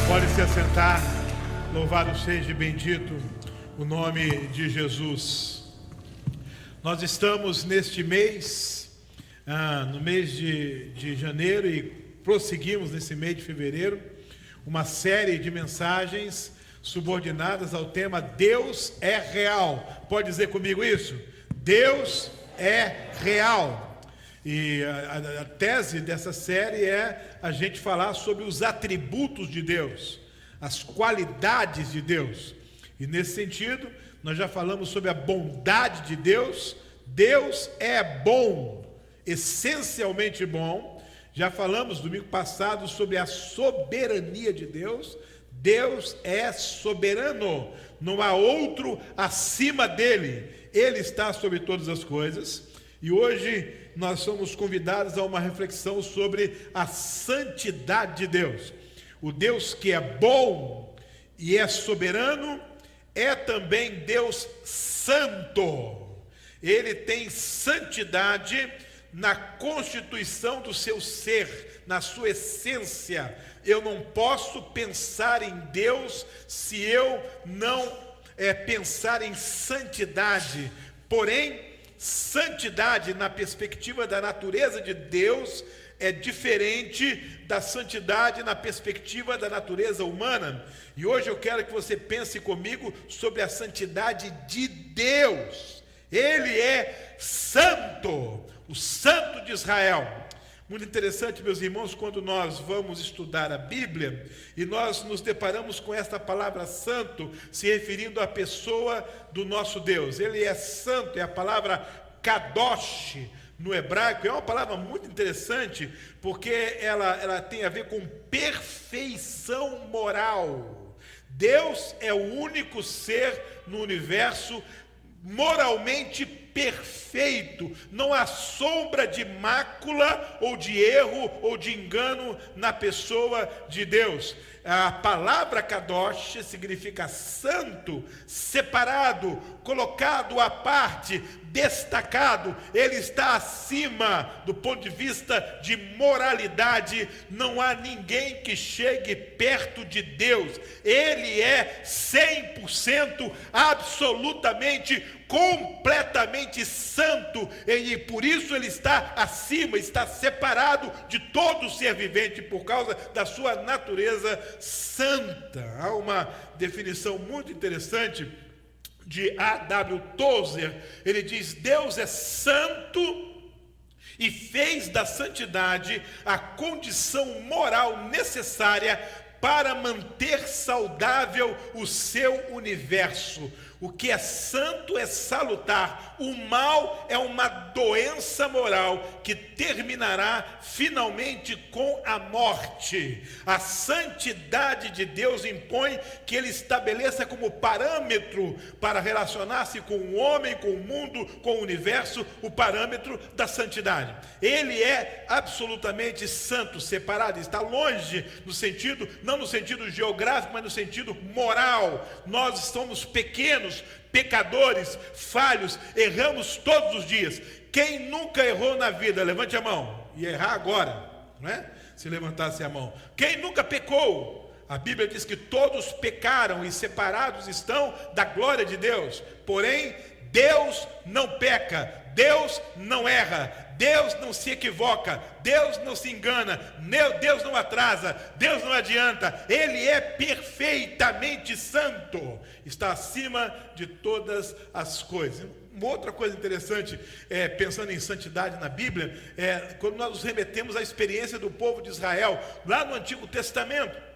Pode se assentar. Louvado seja e bendito o nome de Jesus. Nós estamos neste mês, no mês de janeiro, e prosseguimos nesse mês de fevereiro, uma série de mensagens subordinadas ao tema Deus é real. Pode dizer comigo isso? Deus é real. E a tese dessa série é a gente falar sobre os atributos de Deus, as qualidades de Deus. E nesse sentido, nós já falamos sobre a bondade de Deus. Deus é bom, essencialmente bom. Já falamos domingo passado sobre a soberania de Deus. Deus é soberano, não há outro acima dele. Ele está sobre todas as coisas. E hoje nós somos convidados a uma reflexão sobre a santidade de Deus. O Deus que é bom e é soberano é também Deus santo. Ele tem santidade na constituição do seu ser, na sua essência. Eu não posso pensar em Deus se eu não pensar em santidade. Porém, santidade na perspectiva da natureza de Deus é diferente da santidade na perspectiva da natureza humana. E hoje eu quero que você pense comigo sobre a santidade de Deus. Ele é santo, o santo de Israel. Muito interessante, meus irmãos, quando nós vamos estudar a Bíblia e nós nos deparamos com esta palavra santo, se referindo à pessoa do nosso Deus. Ele é santo, é a palavra kadosh no hebraico. É uma palavra muito interessante, porque ela tem a ver com perfeição moral. Deus é o único ser no universo moralmente perfeito, não há sombra de mácula ou de erro ou de engano na pessoa de Deus. A palavra kadosh significa santo, separado, colocado à parte, destacado. Ele está acima do ponto de vista de moralidade. Não há ninguém que chegue perto de Deus. Ele é 100%, absolutamente, completamente santo, e por isso ele está acima, está separado de todo ser vivente por causa da sua natureza santa. Há uma definição muito interessante de A.W. Tozer. Ele diz: Deus é santo e fez da santidade a condição moral necessária para manter saudável o seu universo. O que é santo é salutar. O mal é uma doença moral que terminará finalmente com a morte. A santidade de Deus impõe que ele estabeleça como parâmetro para relacionar-se com o homem, com o mundo, com o universo, o parâmetro da santidade. Ele é absolutamente santo, separado, está longe no sentido, não no sentido geográfico, mas no sentido moral. Nós somos pequenos, pecadores, falhos, erramos todos os dias. Quem nunca errou na vida? Levante a mão. E errar agora, não é? Se levantasse a mão. Quem nunca pecou? A Bíblia diz que todos pecaram e separados estão da glória de Deus. Porém, Deus não peca, Deus não erra, Deus não se equivoca, Deus não se engana, Deus não atrasa, Deus não adianta. Ele é perfeitamente santo, está acima de todas as coisas. Uma outra coisa interessante, pensando em santidade na Bíblia, quando nós nos remetemos à experiência do povo de Israel, lá no Antigo Testamento.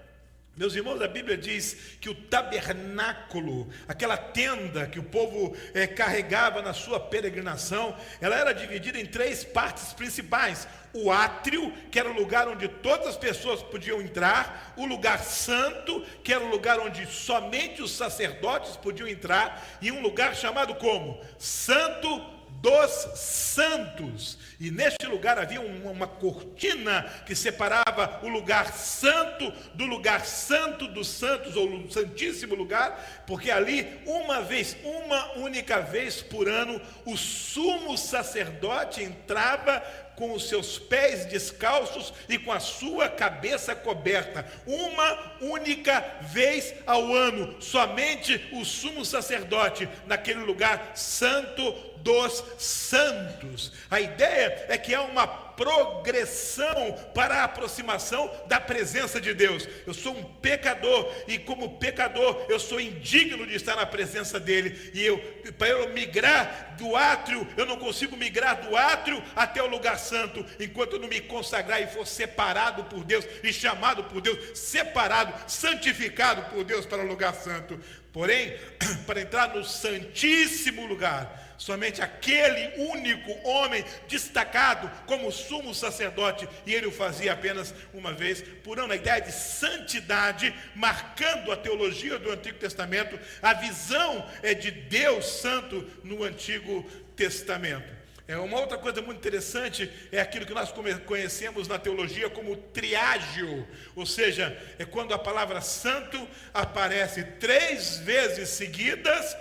Meus irmãos, a Bíblia diz que o tabernáculo, aquela tenda que o povo carregava na sua peregrinação, ela era dividida em 3 partes principais. O átrio, que era o lugar onde todas as pessoas podiam entrar. O lugar santo, que era o lugar onde somente os sacerdotes podiam entrar. E um lugar chamado como? Santo dos santos. E neste lugar havia uma cortina que separava o lugar santo do lugar santo dos santos, ou o santíssimo lugar, porque ali uma única vez por ano, o sumo sacerdote entrava com os seus pés descalços e com a sua cabeça coberta, uma única vez ao ano, somente o sumo sacerdote, naquele lugar santo dos santos. A ideia é que há uma progressão para a aproximação da presença de Deus. Eu sou um pecador, e como pecador eu sou indigno de estar na presença dele, e para eu migrar do átrio, eu não consigo migrar do átrio até o lugar santo, enquanto eu não me consagrar e for separado por Deus, e chamado por Deus, separado, santificado por Deus para o lugar santo. Porém, para entrar no santíssimo lugar, somente aquele único homem destacado como sumo sacerdote, e ele o fazia apenas uma vez por ano. A ideia de santidade, marcando a teologia do Antigo Testamento, a visão de Deus Santo no Antigo Testamento. Uma outra coisa muito interessante é aquilo que nós conhecemos na teologia como triágio, ou seja, é quando a palavra santo aparece 3 vezes seguidas,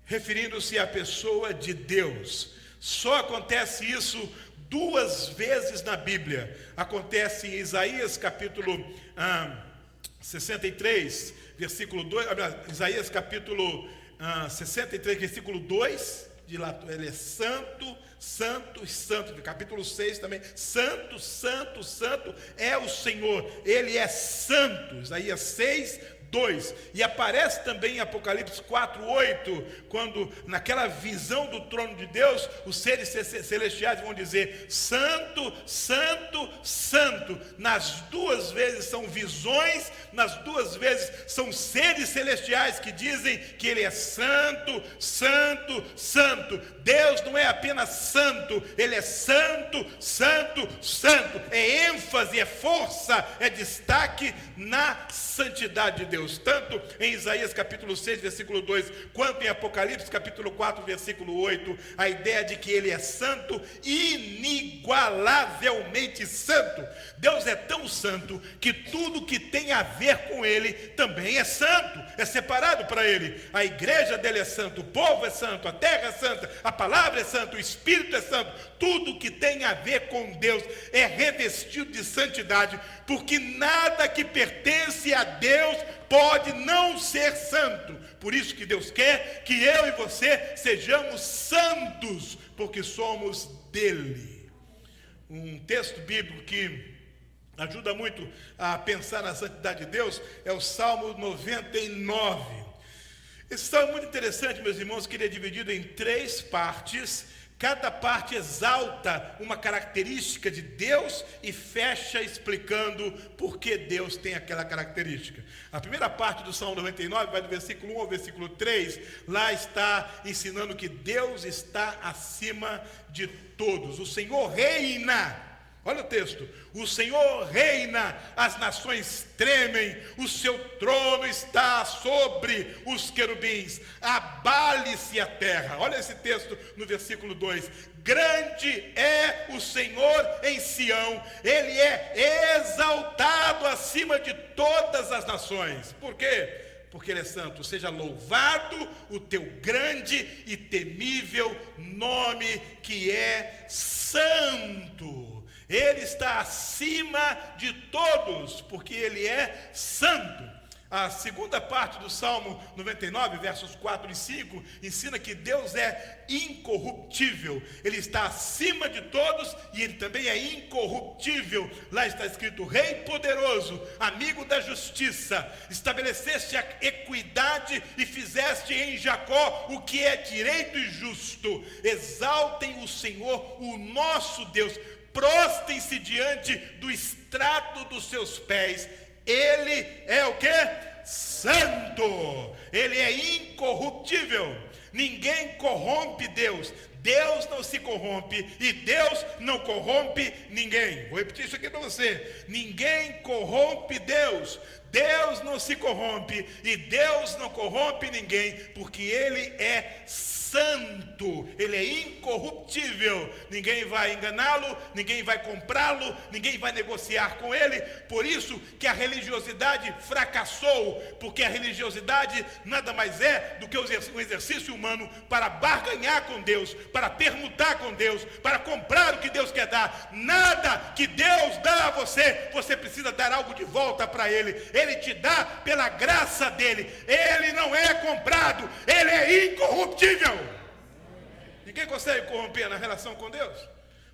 referindo-se à pessoa de Deus. Só acontece isso 2 vezes na Bíblia. Acontece em Isaías capítulo 63, versículo 2, Isaías capítulo 63, versículo 2, de lá, ele é santo, santo e santo. Capítulo 6 também, santo, santo, santo é o Senhor, ele é santo. Isaías 6, 2, e aparece também em Apocalipse 4:8, quando naquela visão do trono de Deus, os seres celestiais vão dizer: santo, santo, santo. Nas 2 vezes são visões, nas 2 vezes são seres celestiais que dizem que ele é santo, santo, santo. Deus não é apenas santo, ele é santo, santo, santo. É ênfase, é força, é destaque na santidade de Deus. Tanto em Isaías capítulo 6, versículo 2, quanto em Apocalipse capítulo 4, versículo 8, a ideia de que ele é santo, inigualavelmente santo. Deus é tão santo que tudo que tem a ver com ele também é santo, é separado para ele. A igreja dele é santo, o povo é santo, a terra é santa, a palavra é santa, o Espírito é santo. Tudo que tem a ver com Deus é revestido de santidade, porque nada que pertence a Deus pode não ser santo. Por isso que Deus quer que eu e você sejamos santos, porque somos dele. Um texto bíblico que ajuda muito a pensar na santidade de Deus é o Salmo 99. Esse salmo é muito interessante, meus irmãos, que ele é dividido em 3 partes. Cada parte exalta uma característica de Deus e fecha explicando por que Deus tem aquela característica. A primeira parte do Salmo 99 vai do versículo 1 ao versículo 3. Lá está ensinando que Deus está acima de todos. O Senhor reina. Olha o texto: o Senhor reina, as nações tremem, o seu trono está sobre os querubins, abale-se a terra. Olha esse texto no versículo 2: grande é o Senhor em Sião, ele é exaltado acima de todas as nações. Por quê? Porque ele é santo. Seja louvado o teu grande e temível nome, que é santo. Ele está acima de todos, porque ele é santo. A segunda parte do Salmo 99, versos 4 e 5, ensina que Deus é incorruptível. Ele está acima de todos e ele também é incorruptível. Lá está escrito: Rei poderoso, amigo da justiça, estabeleceste a equidade e fizeste em Jacó o que é direito e justo. Exaltem o Senhor, o nosso Deus, prostem-se diante do estrado dos seus pés. Ele é o que? Santo. Ele é incorruptível. Ninguém corrompe Deus. Deus não se corrompe e Deus não corrompe ninguém. Vou repetir isso aqui para você: ninguém corrompe Deus. Deus não se corrompe e Deus não corrompe ninguém, porque ele é santo, ele é incorruptível. Ninguém vai enganá-lo, ninguém vai comprá-lo, ninguém vai negociar com ele. Por isso que a religiosidade fracassou, porque a religiosidade nada mais é do que um exercício humano para barganhar com Deus, para permutar com Deus, para comprar o que Deus quer dar. Nada que Deus dá a você, você precisa dar algo de volta para Ele. Ele te dá pela graça dEle. Ele não é comprado, Ele é incorruptível. Ninguém consegue corromper na relação com Deus.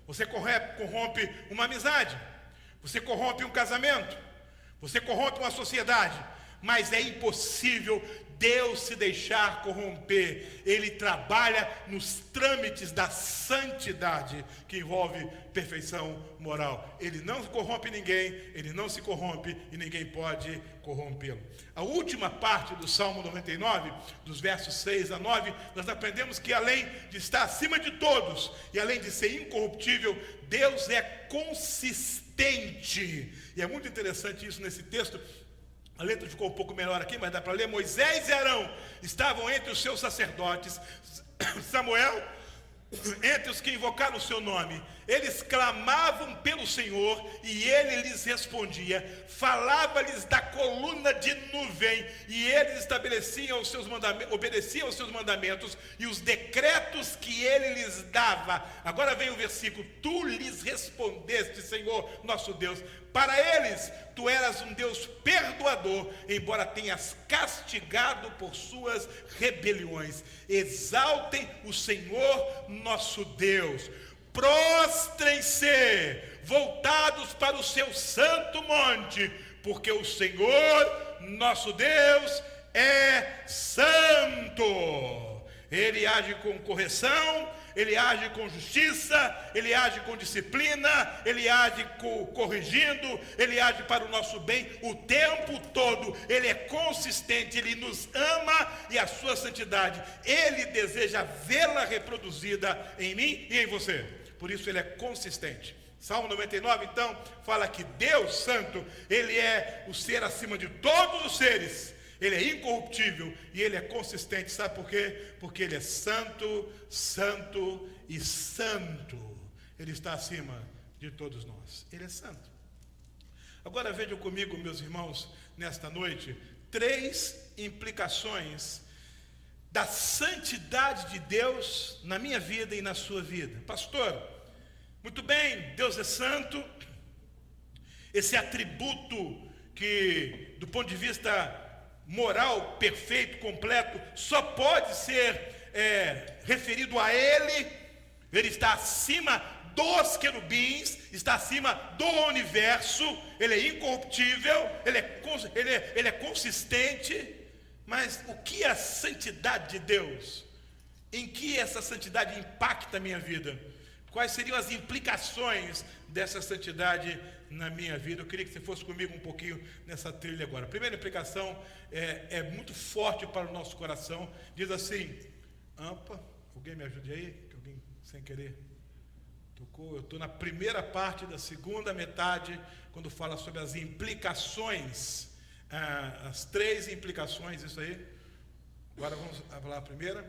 Você corrompe uma amizade, você corrompe um casamento, você corrompe uma sociedade, mas é impossível Deus se deixar corromper. Ele trabalha nos trâmites da santidade, que envolve perfeição moral. Ele não corrompe ninguém, ele não se corrompe e ninguém pode corrompê-lo. A última parte do Salmo 99, dos versos 6 a 9, nós aprendemos que além de estar acima de todos e além de ser incorruptível, Deus é consistente. E é muito interessante isso nesse texto. A letra ficou um pouco melhor aqui, mas dá para ler. Moisés e Arão estavam entre os seus sacerdotes, Samuel entre os que invocaram o seu nome. Eles clamavam pelo Senhor e ele lhes respondia. Falava-lhes da coluna de nuvem e eles estabeleciam os seus mandamentos, obedeciam aos seus mandamentos e os decretos que ele lhes dava. Agora vem o versículo: tu lhes respondeste, Senhor nosso Deus. Para eles, tu eras um Deus perdoador, embora tenhas castigado por suas rebeliões. Exaltem o Senhor nosso Deus. Prostrem-se, voltados para o seu santo monte, porque o Senhor nosso Deus é santo. Ele age com correção, ele age com justiça, ele age com disciplina, ele age corrigindo, ele age para o nosso bem o tempo todo. Ele é consistente, ele nos ama e a sua santidade, ele deseja vê-la reproduzida em mim e em você. Por isso ele é consistente. Salmo 99 então fala que Deus Santo, ele é o ser acima de todos os seres. Ele é incorruptível e ele é consistente. Sabe por quê? Porque ele é santo, santo e santo. Ele está acima de todos nós. Ele é santo. Agora vejam comigo, meus irmãos, nesta noite, 3 implicações da santidade de Deus na minha vida e na sua vida. Pastor, muito bem, Deus é santo. Esse atributo que, do ponto de vista moral, perfeito, completo, só pode ser referido a Ele. Ele está acima dos querubins, está acima do universo. Ele é incorruptível, ele é consistente. Mas o que é a santidade de Deus? Em que essa santidade impacta a minha vida? Quais seriam as implicações dessa santidade na minha vida? Eu queria que você fosse comigo um pouquinho nessa trilha agora. A primeira implicação é muito forte para o nosso coração. Diz assim, alguém me ajude aí? Que alguém sem querer tocou. Eu estou na primeira parte da segunda metade, quando fala sobre as implicações, as 3 implicações, isso aí. Agora vamos falar a primeira.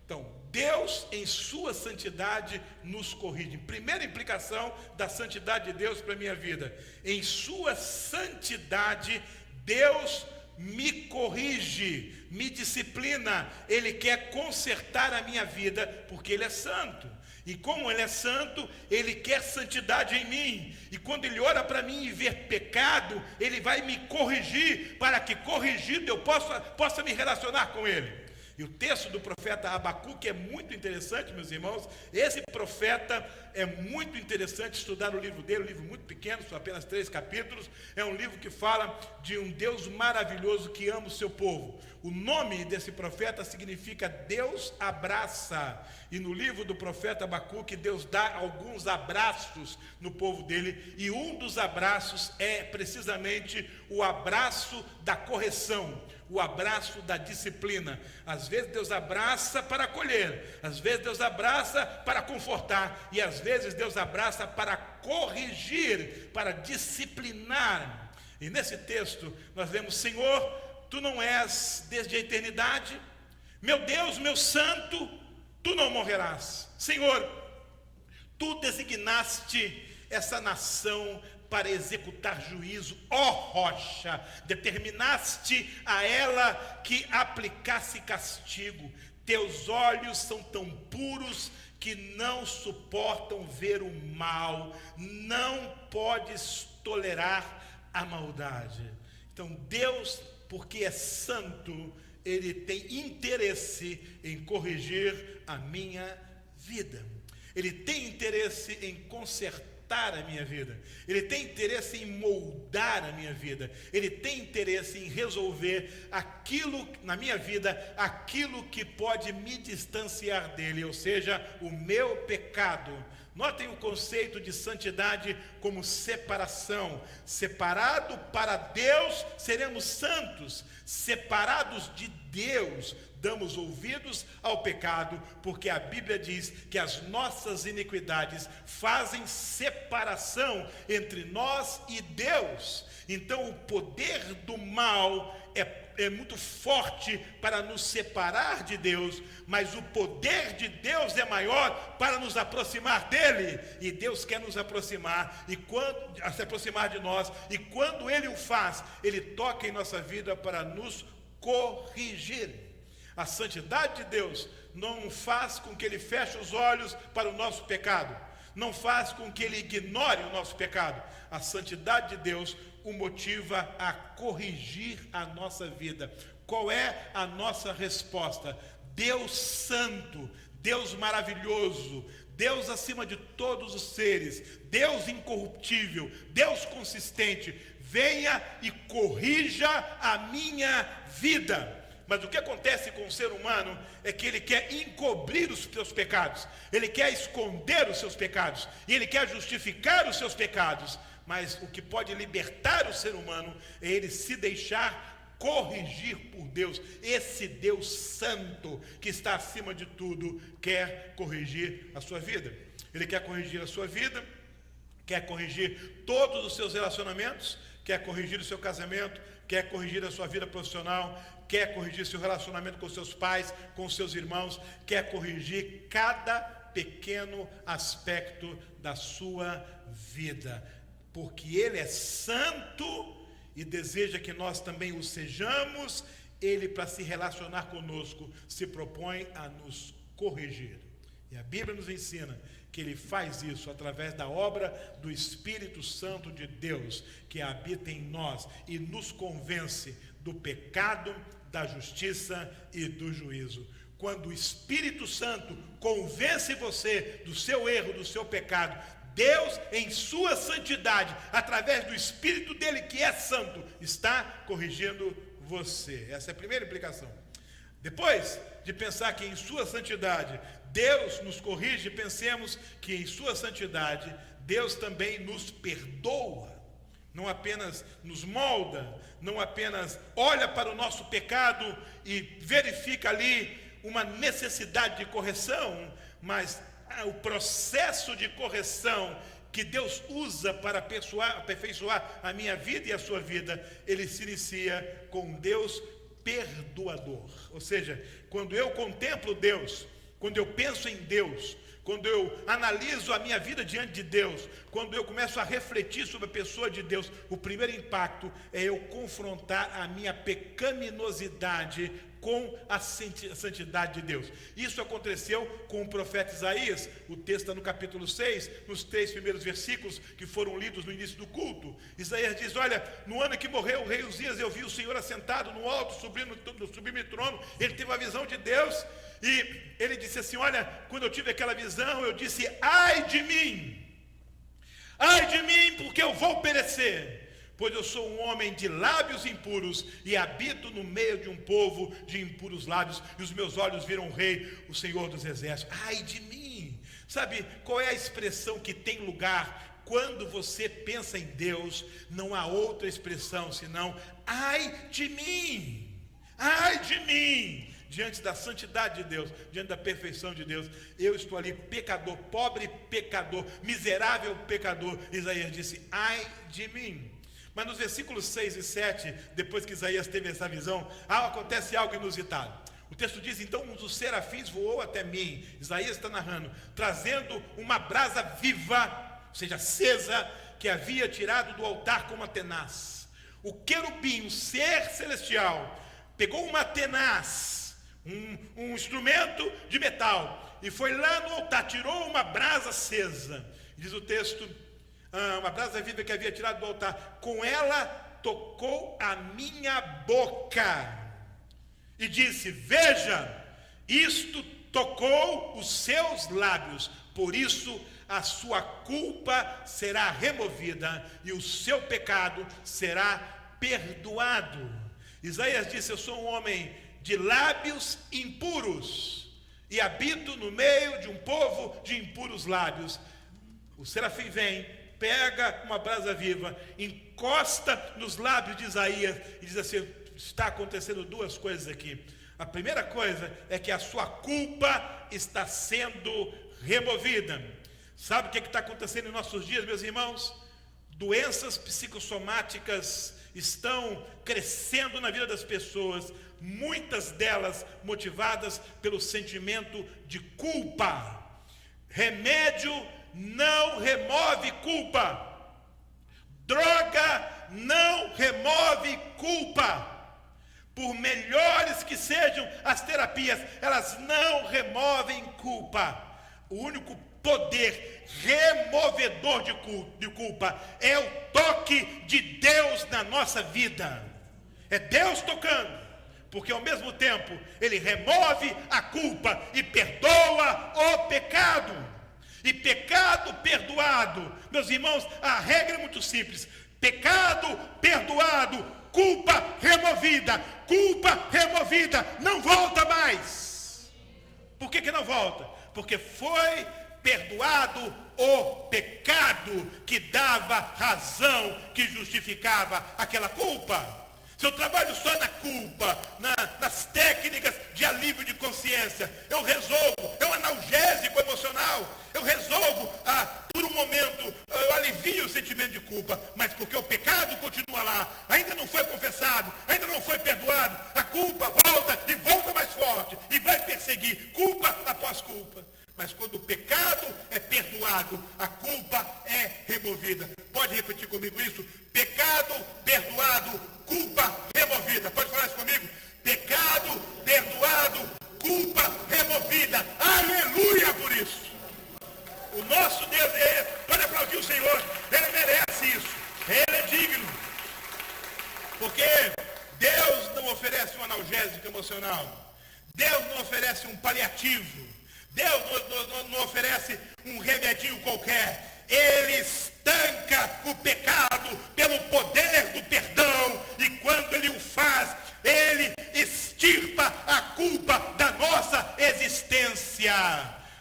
Então, Deus em sua santidade nos corrige. Primeira implicação da santidade de Deus para a minha vida: em sua santidade Deus me corrige, me disciplina. Ele quer consertar a minha vida, porque Ele é santo. E como Ele é santo, Ele quer santidade em mim. E quando Ele olha para mim e vê pecado, Ele vai me corrigir, para que corrigido eu possa me relacionar com Ele. E o texto do profeta Abacuque é muito interessante, meus irmãos. Esse profeta é muito interessante estudar o livro dele, um livro muito pequeno, são apenas 3 capítulos. É um livro que fala de um Deus maravilhoso que ama o seu povo. O nome desse profeta significa Deus abraça. E no livro do profeta Abacuque, Deus dá alguns abraços no povo dele. E um dos abraços é precisamente o abraço da correção, o abraço da disciplina. Às vezes Deus abraça para acolher, às vezes Deus abraça para confortar, e às vezes Deus abraça para corrigir, para disciplinar. E nesse texto nós vemos: Senhor, Tu não és desde a eternidade, meu Deus, meu santo, Tu não morrerás. Senhor, Tu designaste essa nação para executar juízo, ó rocha, determinaste a ela que aplicasse castigo. Teus olhos são tão puros que não suportam ver o mal, não podes tolerar a maldade. Então Deus, porque é santo, Ele tem interesse em corrigir a minha vida. Ele tem interesse em consertar a minha vida. Ele tem interesse em moldar a minha vida. Ele tem interesse em resolver aquilo na minha vida, aquilo que pode me distanciar dele, ou seja, o meu pecado. Notem o conceito de santidade como separação. Separado para Deus, seremos santos. Separados de Deus, damos ouvidos ao pecado, porque a Bíblia diz que as nossas iniquidades fazem separação entre nós e Deus. Então o poder do mal é muito forte para nos separar de Deus, mas o poder de Deus é maior para nos aproximar dele, e Deus quer nos aproximar, se aproximar de nós, e quando ele o faz, ele toca em nossa vida para nos corrigir. A santidade de Deus não faz com que ele feche os olhos para o nosso pecado, não faz com que ele ignore o nosso pecado. A santidade de Deus o motiva a corrigir a nossa vida. Qual é a nossa resposta? Deus santo, Deus maravilhoso, Deus acima de todos os seres, Deus incorruptível, Deus consistente, venha e corrija a minha vida. Mas o que acontece com o ser humano é que ele quer encobrir os seus pecados, ele quer esconder os seus pecados, e ele quer justificar os seus pecados. Mas o que pode libertar o ser humano é ele se deixar corrigir por Deus. Esse Deus santo que está acima de tudo quer corrigir a sua vida. Ele quer corrigir a sua vida, quer corrigir todos os seus relacionamentos, quer corrigir o seu casamento, quer corrigir a sua vida profissional, quer corrigir seu relacionamento com seus pais, com seus irmãos, quer corrigir cada pequeno aspecto da sua vida, porque Ele é santo e deseja que nós também o sejamos. Ele, para se relacionar conosco, se propõe a nos corrigir, e a Bíblia nos ensina que Ele faz isso através da obra do Espírito Santo de Deus, que habita em nós e nos convence do pecado, da justiça e do juízo. Quando o Espírito Santo convence você do seu erro, do seu pecado, Deus, em sua santidade, através do Espírito dele, que é santo, está corrigindo você. Essa é a primeira implicação. Depois de pensar que em sua santidade Deus nos corrige, pensemos que em sua santidade Deus também nos perdoa. Não apenas nos molda, não apenas olha para o nosso pecado e verifica ali uma necessidade de correção, mas o processo de correção que Deus usa para aperfeiçoar a minha vida e a sua vida, ele se inicia com Deus perdoador. Ou seja, quando eu contemplo Deus, quando eu penso em Deus, quando eu analiso a minha vida diante de Deus, quando eu começo a refletir sobre a pessoa de Deus, o primeiro impacto é eu confrontar a minha pecaminosidade com a santidade de Deus. Isso aconteceu com o profeta Isaías. O texto está no capítulo 6, nos 3 primeiros versículos que foram lidos no início do culto. Isaías diz: olha, no ano que morreu o rei Uzias, eu vi o Senhor assentado no alto, sublime trono. Ele teve a visão de Deus, e ele disse assim: olha, quando eu tive aquela visão, eu disse: ai de mim, porque eu vou perecer, pois eu sou um homem de lábios impuros e habito no meio de um povo de impuros lábios, e os meus olhos viram o rei, o Senhor dos exércitos. Ai de mim. Sabe qual é a expressão que tem lugar quando você pensa em Deus? Não há outra expressão senão ai de mim, ai de mim. Diante da santidade de Deus, diante da perfeição de Deus, eu estou ali pecador, pobre pecador, miserável pecador. Isaías disse: ai de mim. Mas nos versículos 6 e 7, depois que Isaías teve essa visão, acontece algo inusitado. O texto diz: então um dos serafins voou até mim, Isaías está narrando, trazendo uma brasa viva, ou seja, acesa, que havia tirado do altar com uma tenaz. O querubim, um ser celestial, pegou uma tenaz, um instrumento de metal, e foi lá no altar, tirou uma brasa acesa. Diz o texto, uma brasa viva que havia tirado do altar. Com ela tocou a minha boca e disse: veja, isto tocou os seus lábios, por isso a sua culpa será removida e o seu pecado será perdoado. Isaías disse: eu sou um homem de lábios impuros e habito no meio de um povo de impuros lábios. O serafim vem, pega uma brasa viva, encosta nos lábios de Isaías e diz assim: está acontecendo duas coisas aqui. A primeira coisa é que a sua culpa está sendo removida. Sabe o que está acontecendo em nossos dias, meus irmãos? Doenças psicossomáticas estão crescendo na vida das pessoas, muitas delas motivadas pelo sentimento de culpa. Remédio não remove culpa. Droga não remove culpa. Por melhores que sejam as terapias, elas não removem culpa. O único poder removedor de culpa é o toque de Deus na nossa vida. É Deus tocando, porque ao mesmo tempo Ele remove a culpa e perdoa o pecado. E pecado perdoado, meus irmãos, a regra é muito simples: pecado perdoado, culpa removida, não volta mais. Por que não volta? Porque foi perdoado o pecado que dava razão, que justificava aquela culpa. Se eu trabalho só na culpa, nas técnicas de alívio de consciência, eu resolvo, é um analgésico emocional, eu resolvo, por um momento, eu alivio o sentimento de culpa, mas porque o pecado continua lá, ainda não foi confessado, ainda não foi perdoado, a culpa volta e volta mais forte, e vai perseguir, culpa após culpa. Mas quando o pecado é perdoado, a culpa é removida. Pode repetir comigo isso? Pecado perdoado, culpa removida. Pode falar isso comigo? Pecado perdoado, culpa removida. Aleluia por isso. O nosso Deus é esse. Pode aplaudir o Senhor. Ele merece isso. Ele é digno. Porque Deus não oferece um analgésico emocional. Deus não oferece um paliativo. Deus não oferece um remedinho qualquer. Ele estanca o pecado pelo poder do perdão. E quando Ele o faz, Ele extirpa a culpa da nossa existência.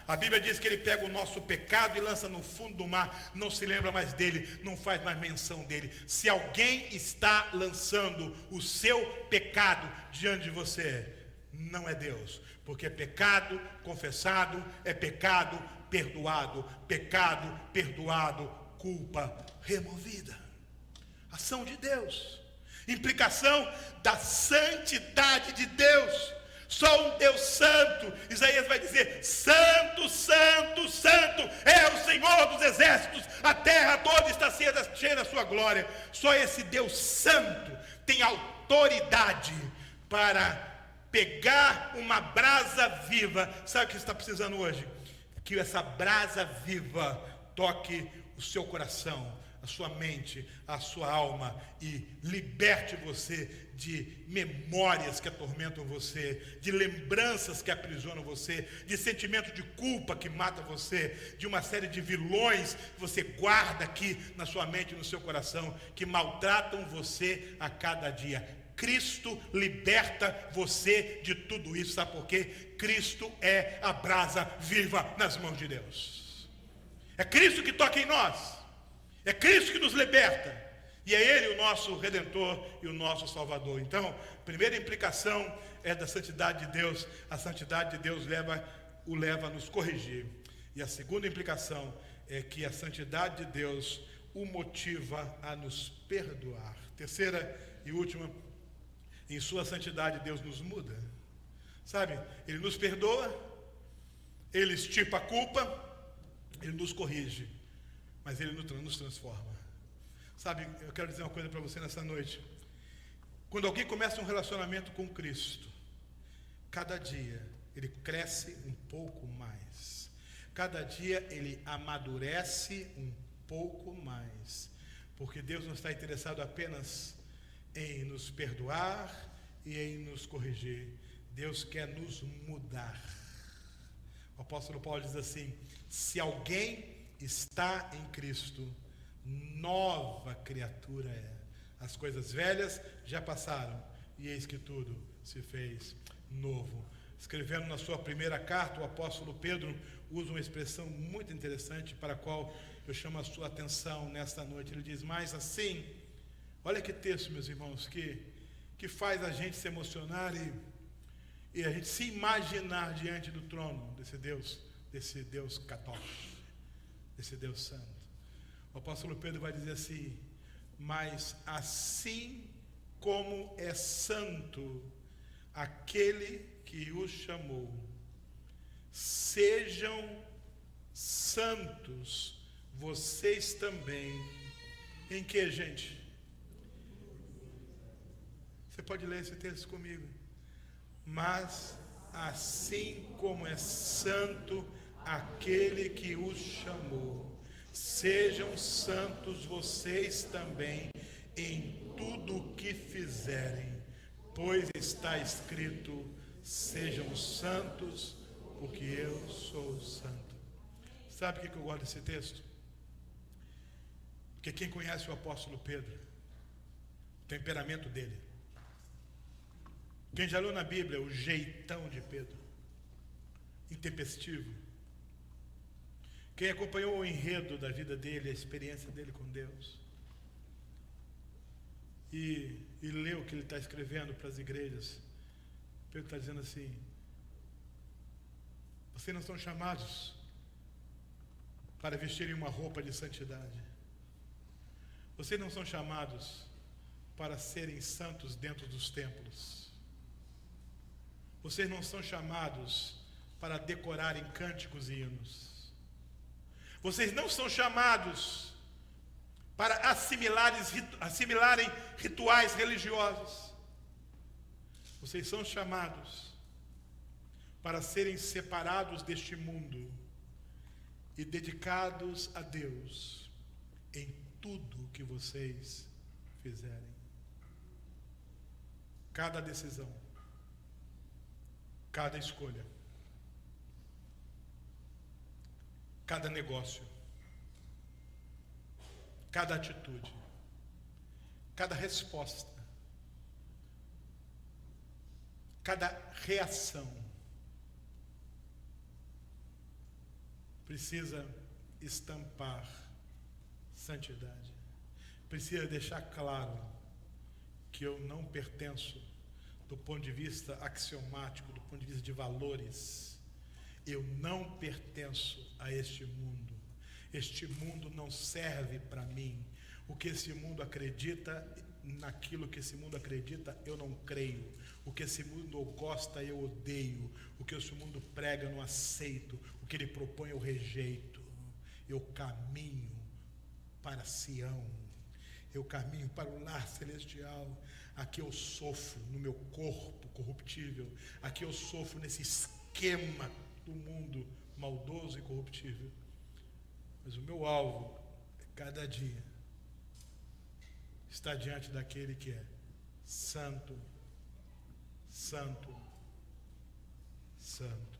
A Bíblia diz que Ele pega o nosso pecado e lança no fundo do mar. Não se lembra mais dele, não faz mais menção dele. Se alguém está lançando o seu pecado diante de você, não é Deus. Porque pecado confessado é pecado perdoado, culpa removida. Ação de Deus, implicação da santidade de Deus. Só um Deus santo. Isaías vai dizer: santo, santo, santo é o Senhor dos exércitos, a terra toda está cheia da sua glória. Só esse Deus santo tem autoridade para pegar uma brasa viva. Sabe o que você está precisando hoje? Que essa brasa viva toque o seu coração, a sua mente, a sua alma e liberte você de memórias que atormentam você, de lembranças que aprisionam você, de sentimento de culpa que mata você, de uma série de vilões que você guarda aqui na sua mente e no seu coração, que maltratam você a cada dia. Cristo liberta você de tudo isso. Sabe por quê? Cristo é a brasa viva nas mãos de Deus. É Cristo que toca em nós. É Cristo que nos liberta. E é Ele o nosso Redentor e o nosso Salvador. Então, a primeira implicação é da santidade de Deus. A santidade de Deus o leva a nos corrigir. E a segunda implicação é que a santidade de Deus o motiva a nos perdoar. Terceira e última: em sua santidade Deus nos muda. Sabe, Ele nos perdoa, Ele extirpa a culpa, Ele nos corrige, mas Ele nos transforma. Sabe, eu quero dizer uma coisa para você nessa noite. Quando alguém começa um relacionamento com Cristo, cada dia ele cresce um pouco mais. Cada dia ele amadurece um pouco mais. Porque Deus não está interessado apenas em nos perdoar e em nos corrigir. Deus quer nos mudar. O apóstolo Paulo diz assim: se alguém está em Cristo, nova criatura é. As coisas velhas já passaram, e eis que tudo se fez novo. Escrevendo na sua primeira carta, o apóstolo Pedro usa uma expressão muito interessante para a qual eu chamo a sua atenção nesta noite. Ele diz: mas assim, olha que texto, meus irmãos, que faz a gente se emocionar e a gente se imaginar diante do trono desse Deus católico, desse Deus santo. O apóstolo Pedro vai dizer assim: mas assim como é santo aquele que os chamou, sejam santos vocês também. Em que, gente? Você pode ler esse texto comigo. Mas assim como é santo aquele que os chamou, sejam santos vocês também em tudo o que fizerem, pois está escrito: sejam santos, porque eu sou santo. Sabe o que eu gosto desse texto? Porque quem conhece o apóstolo Pedro, o temperamento dele, quem já leu na Bíblia o jeitão de Pedro, intempestivo, quem acompanhou o enredo da vida dele, a experiência dele com Deus, e leu o que ele está escrevendo para as igrejas, Pedro está dizendo assim: vocês não são chamados para vestirem uma roupa de santidade. Vocês não são chamados para serem santos dentro dos templos. Vocês não são chamados para decorarem cânticos e hinos. Vocês não são chamados para assimilarem rituais religiosos. Vocês são chamados para serem separados deste mundo e dedicados a Deus em tudo que vocês fizerem. Cada decisão, cada escolha, cada negócio, cada atitude, cada resposta, cada reação precisa estampar santidade. Precisa deixar claro que eu não pertenço do ponto de vista axiomático, do ponto de vista de valores. Eu não pertenço a este mundo. Este mundo não serve para mim. O que esse mundo acredita, naquilo que esse mundo acredita, eu não creio. O que esse mundo gosta, eu odeio. O que esse mundo prega, eu não aceito. O que ele propõe, eu rejeito. Eu caminho para Sião. Eu caminho para o lar celestial. Aqui eu sofro no meu corpo corruptível. Aqui eu sofro nesse esquema do mundo maldoso e corruptível. Mas o meu alvo é cada dia estar diante daquele que é santo, santo, santo.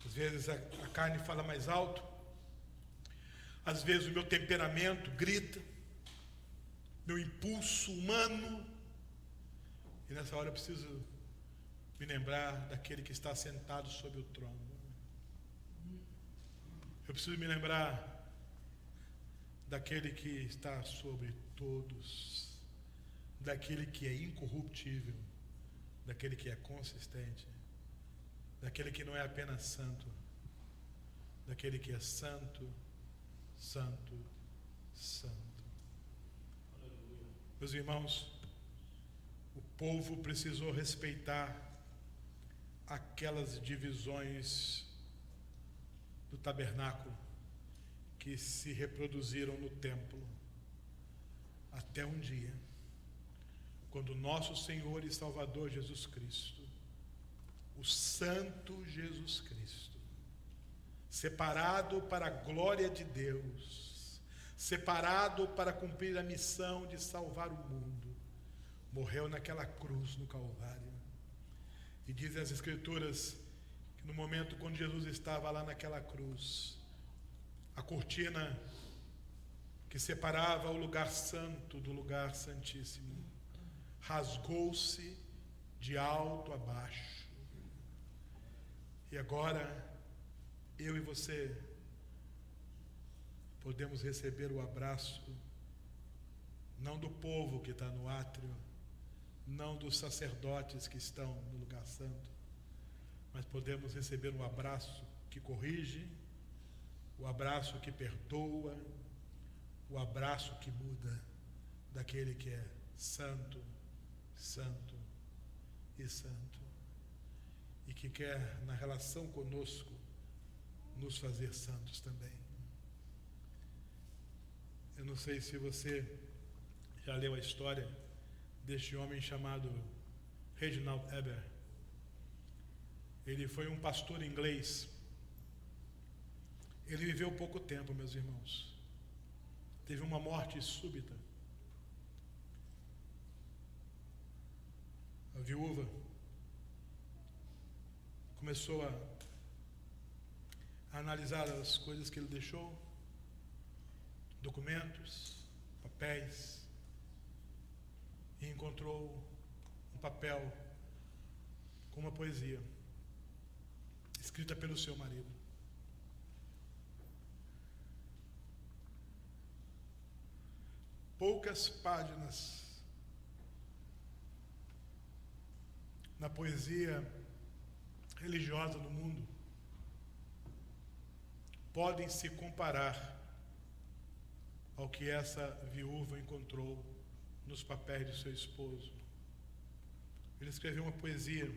Às vezes a carne fala mais alto, às vezes o meu temperamento grita, meu impulso humano, e nessa hora eu preciso me lembrar daquele que está sentado sobre o trono. Eu preciso me lembrar daquele que está sobre todos, daquele que é incorruptível, daquele que é consistente, daquele que não é apenas santo, daquele que é santo, santo, santo. Meus irmãos, o povo precisou respeitar aquelas divisões do tabernáculo que se reproduziram no templo, até um dia, quando nosso Senhor e Salvador Jesus Cristo, o Santo Jesus Cristo, separado para a glória de Deus, separado para cumprir a missão de salvar o mundo, morreu naquela cruz no Calvário. E dizem as Escrituras que no momento quando Jesus estava lá naquela cruz, a cortina que separava o lugar santo do lugar santíssimo rasgou-se de alto a baixo. E agora, eu e você podemos receber o abraço, não do povo que está no átrio, não dos sacerdotes que estão no lugar santo, mas podemos receber um abraço que corrige, o abraço que perdoa, o abraço que muda, daquele que é santo, santo e santo, e que quer, na relação conosco, nos fazer santos também. Eu não sei se você já leu a história deste homem chamado Reginald Heber. Ele foi um pastor inglês. Ele viveu pouco tempo, meus irmãos. Teve uma morte súbita. A viúva começou a analisar as coisas que ele deixou, documentos, papéis, e encontrou um papel com uma poesia escrita pelo seu marido. Poucas páginas na poesia religiosa do mundo podem se comparar ao que essa viúva encontrou nos papéis de seu esposo. Ele escreveu uma poesia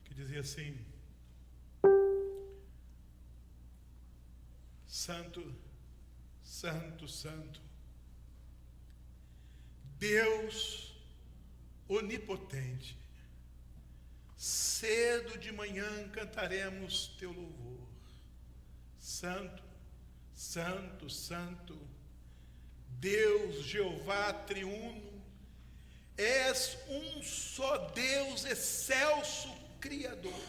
que dizia assim: Santo, Santo, Santo, Deus onipotente, cedo de manhã cantaremos teu louvor. Santo, Santo, Santo, Deus, Jeová triuno, és um só Deus, excelso Criador.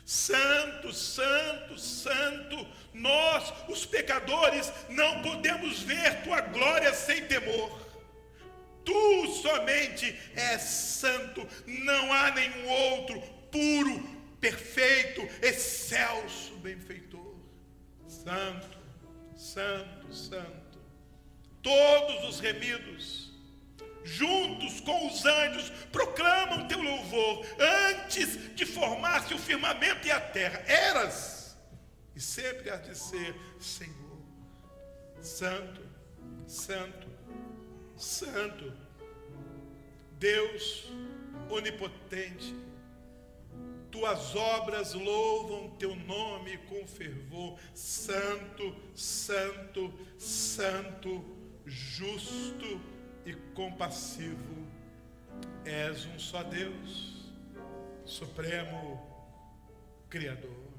Santo, Santo, Santo, nós, os pecadores, não podemos ver tua glória sem temor. Tu somente és santo, não há nenhum outro, puro, perfeito, excelso, benfeitor. Santo, Santo, Santo. Todos os remidos, juntos com os anjos, proclamam teu louvor. Antes de formar-se o firmamento e a terra, eras e sempre há de ser, Senhor. Santo, Santo, Santo, Deus onipotente, tuas obras louvam teu nome com fervor. Santo, Santo, Santo, justo e compassivo, és um só Deus, supremo Criador.